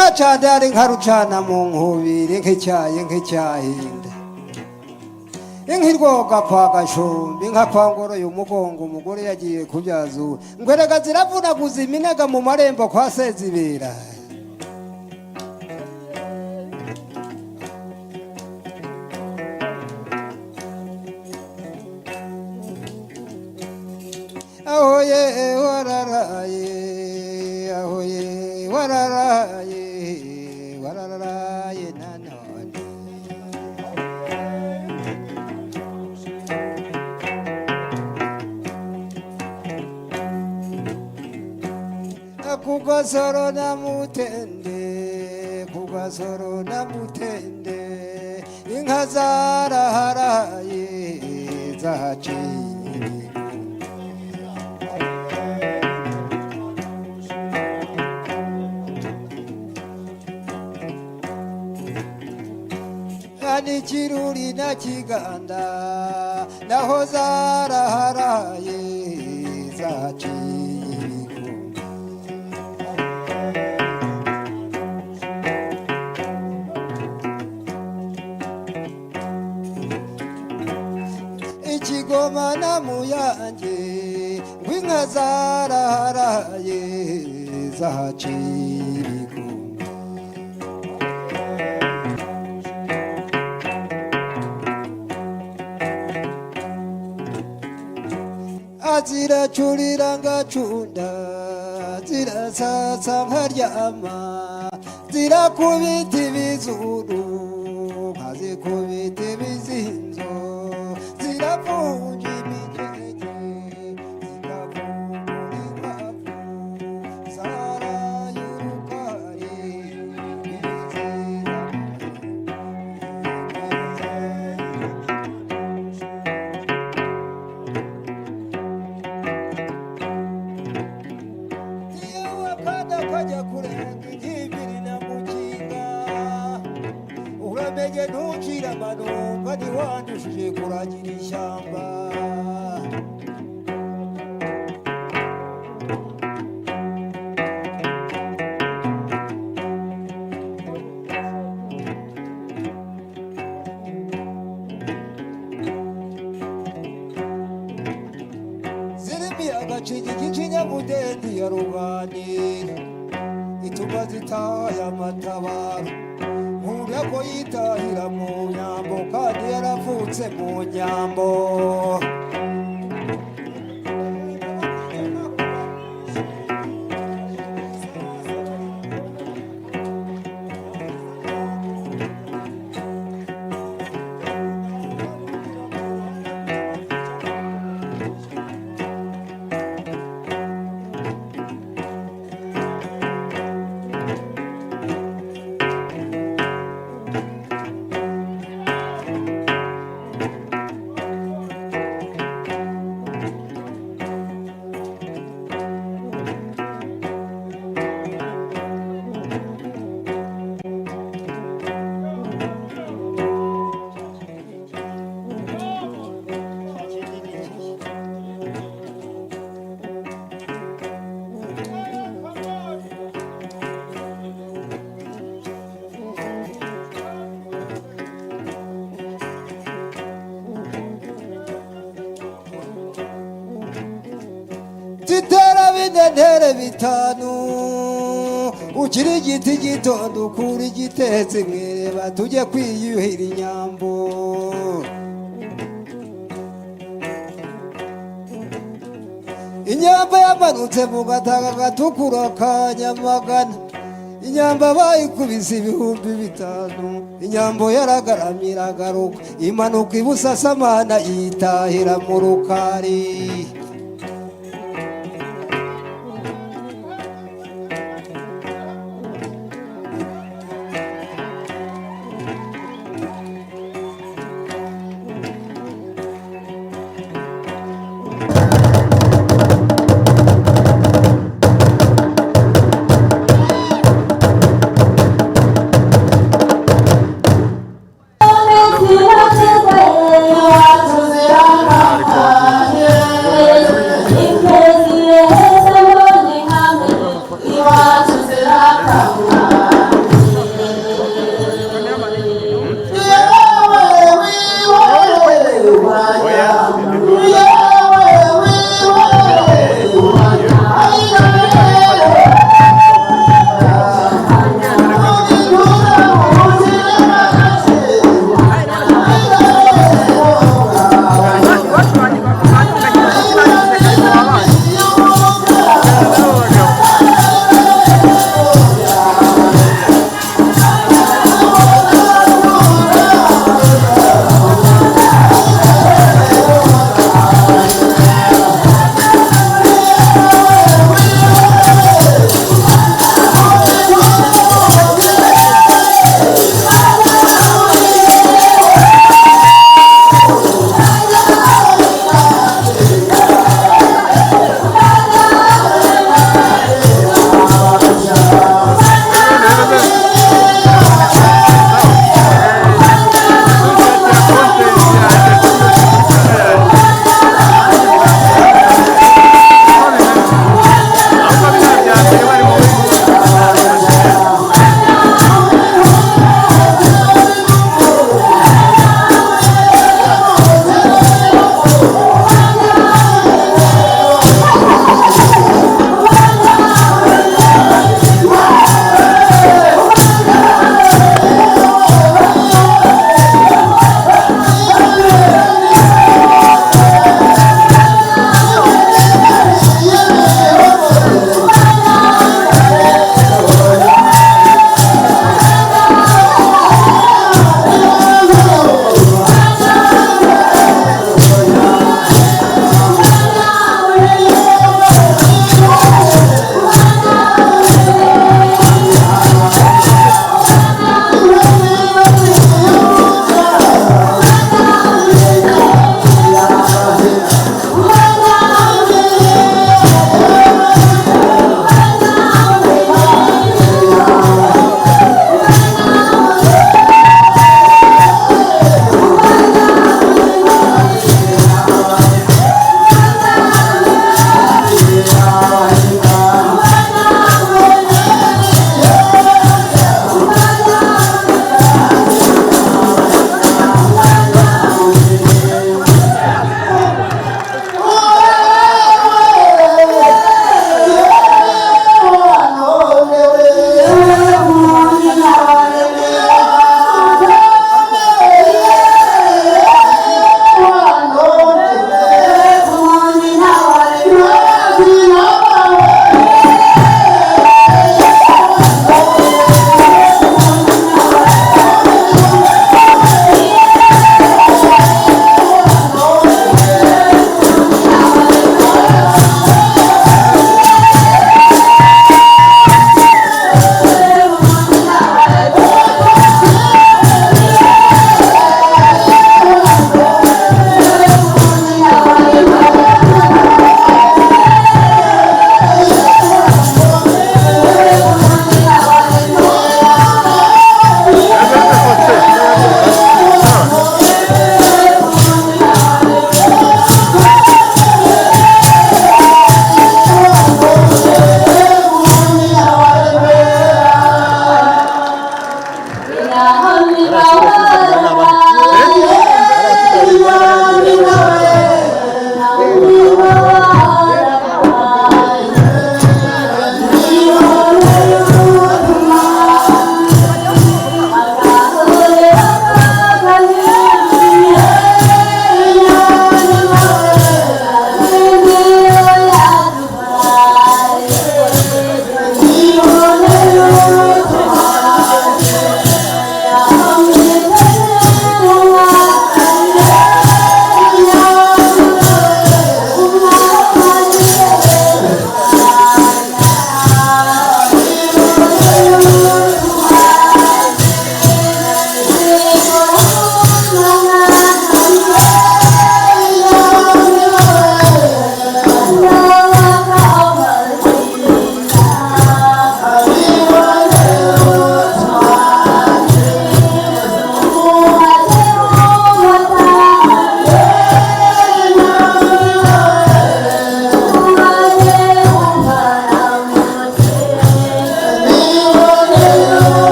inka cadari nkarucana mu nkubiri nk'icyahinda inkirwoga kwa gashumbi inka kwa ngoroye umugongo umugore yagiye kubyaza ngwerega ziravunaguza iminega mu marembo kwa Sezibera ahoye wararaye ahoye wararaye wararaye nanone kugasoro na mutende inka zaraharaye zahaciye Kiruri na Kiganda naho zaraharaye zaciko Ikigoma na Muyange winka zaraharaye zaciko ziracurira ngacunda zirasasa nkaryama zirakubita ibizuru nkazikubita ibizinzo ziravunja imigenge zikavungura inkwavu zaraye urukari kajya kurenga inkibiri na mukinga uramenye ntukira amanumva ntiwandushije kuragira ishyamba zirimi agacingi k'ikinyamudendi ya ruganira ituma zitaya amatabaro nkura ko yitahira mu nyambo kandi yaravutse mu nyambo zitera binentere bitanu ukiri igiti gitondo ukura igitetse mwireba tujye kwiyuhira inyambo inyamba yamanutse mu gataka gatukura ka Nyamagana inyamba bayikubise ibihumbi bitanu inyambo yaragaramira agaruka imanuka ibusasamana yitahira mu rukari Iwacu zirakabuka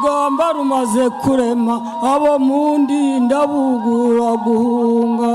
urugamba rumaze kurema abo mu ndinda bugura guhunga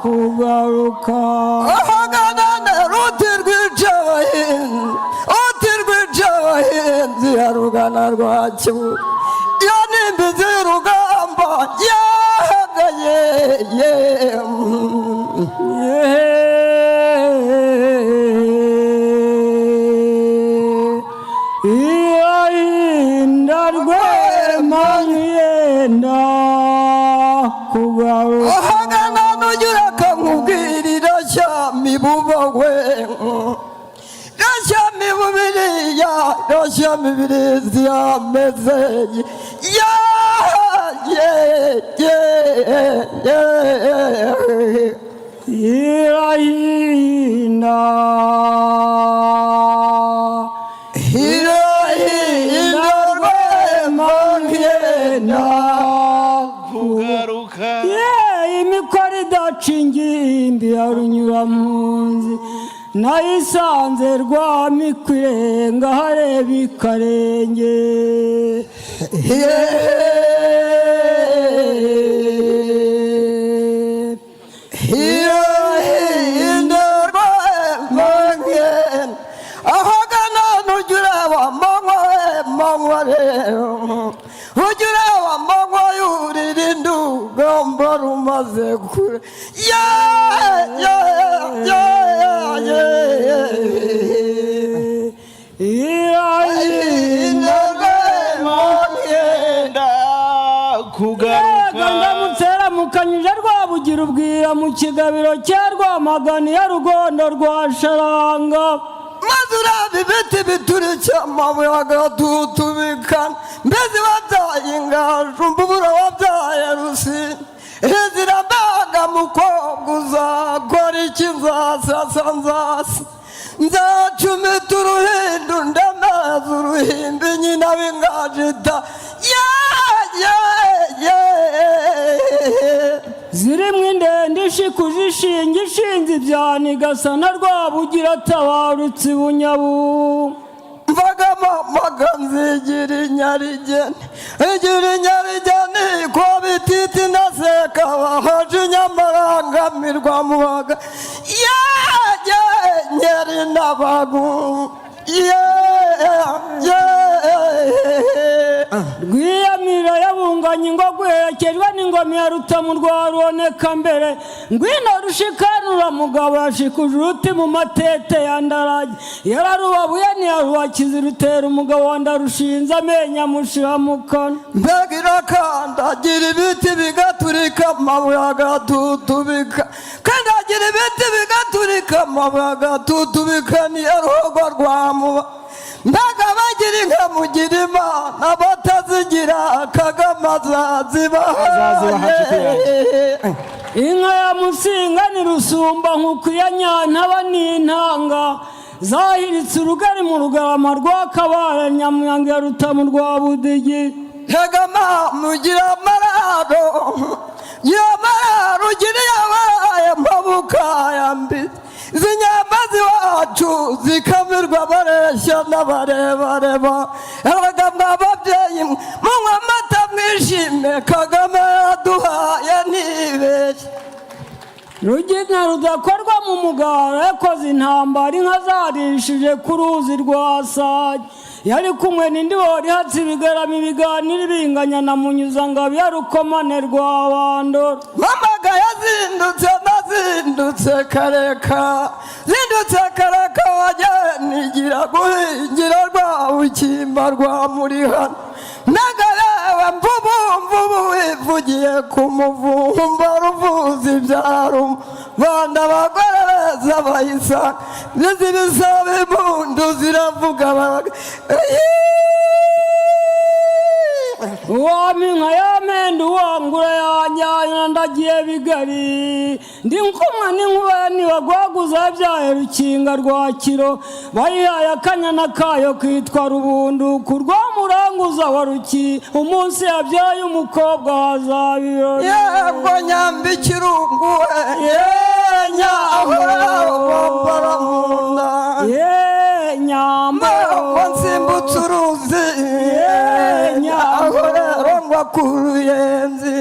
kugaruka ahagana ruti rw'icabahinzi ya rugana rwacu iyo nimbizi y'urugamba yahagaye iyo hinda rwema nk'iyenda kugaruka ahagana nugira akamubwirira shyamibubawe rashyamibubiriya rashyamibirizi yameze irahina rwema nk'iyenda kugaruka imikoro idaca ingimbi ya runyurampunzi nayisanze rwamikwirenga hareba ikarenge ahagana nugira wamanywa ugira wamanywa yurira indugamba rumaze kure kugaruka ndamuteramukanyije rwabugira ubwira mu kigabiro cya Rwamagana ya Rugondo rwa Sharanga maze uraba ibiti biturike amabuye agatutubikana mbese wabyaye ingaju mbubura wabyaye rusine zirabaga mukobwa uzakora iki nzasasa nzacumita uruhindu ndamaze uruhimbi nyina w'ingajita zirimo indende ishikuje ishinga ishinze ibyana igasa na Rwabugira atabarutse bunyabu mvagamo maga nzigira inyarigeni ko bititi naseka bahoje nyamarangamirwa mubaga nyeri n'abagu rwiyamira yabunganye ngo guherekejwe n'ingoma ya Rutamu rwa Ruboneka mbere ngwino rushikanura mugabo yashikuje uruti mu matete ya Ndarage yararubabuye ntiyarubakiza rutera umugabo wa Ndarushinze amenya amushira mu kanwa mbega irakandagira ibiti bigaturika amabuye agatutubika kandagira ibiti bigaturika amabuye agatutubika niyo rugo rwamuba mbaga bagira inka mugira imana batazigira Kagame azazibahaye inka ya Musinga ni Rusumba nkuko iya Nyantaba n'intanga zahiritse urugari mu Rugarama rwa Kabare Nyamuyanga ya Rutamu rwa Budigi Kagame mugira amararo ugira yabaye amabuka yambitse zinyamazi wacu zikamirwa bareshya n'abarebareba abagabo ababyeyi munywa amata mwishime Kagame yaduhaye ntibeshye Rugina rudakorwa mu mugara yakoze intambara inka zarishije ku ruzi rwa Sage yari kumwe n'indi wari hatse ibigarama ibiganiro binganya na Munyuzangabo ya Rukomane rwa Bandora mamaga nazindutse kareka wajyanigira guhingira Rwabukimba rwa Murihana nagarewe mvubu wivugiye ku muvumba ruvuza ibyaro banda abagore beza bayisanga zibisaba impundu ziravuga uwaminka yamenda uwangura yanjyana ndagiye bigari ndi nkumwa n'inkuba nibagwaguza byaye rukinga rwa kiro bayihaye akanyana kayo kitwa rubundu kurwa muranguza wa ruki umunsi yabyaye umukobwa hazabiro yego nyamba ikirunguwe nyahora munda nyamba nsimbutse uruzi nyahora ngwa ku ruyenzi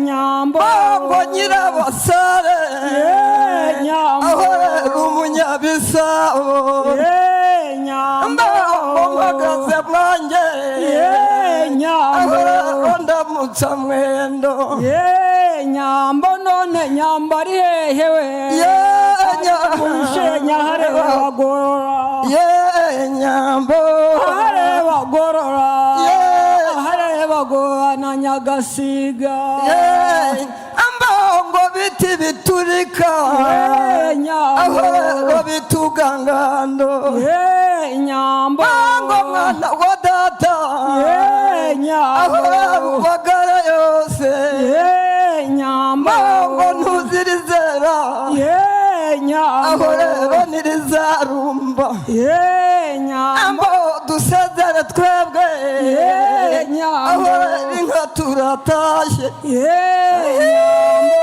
nyamba ngo nyirabasare ahora umunyabisabo nyamba mpagaze mwanjye ahora ndamutsa mwendo nyambo none nyamba ari hehewe mushenya hareba bagorora nyambo hareba gorora hareba gorana nyagasiga ambongo biti biturika ahora bitugangando nyambo ngo mwana wa data ahora bagara yose nyambo ngo ntuzirizera ahora nirizarumba nyambo dusezere twebwe ahora inka turatashye nyambo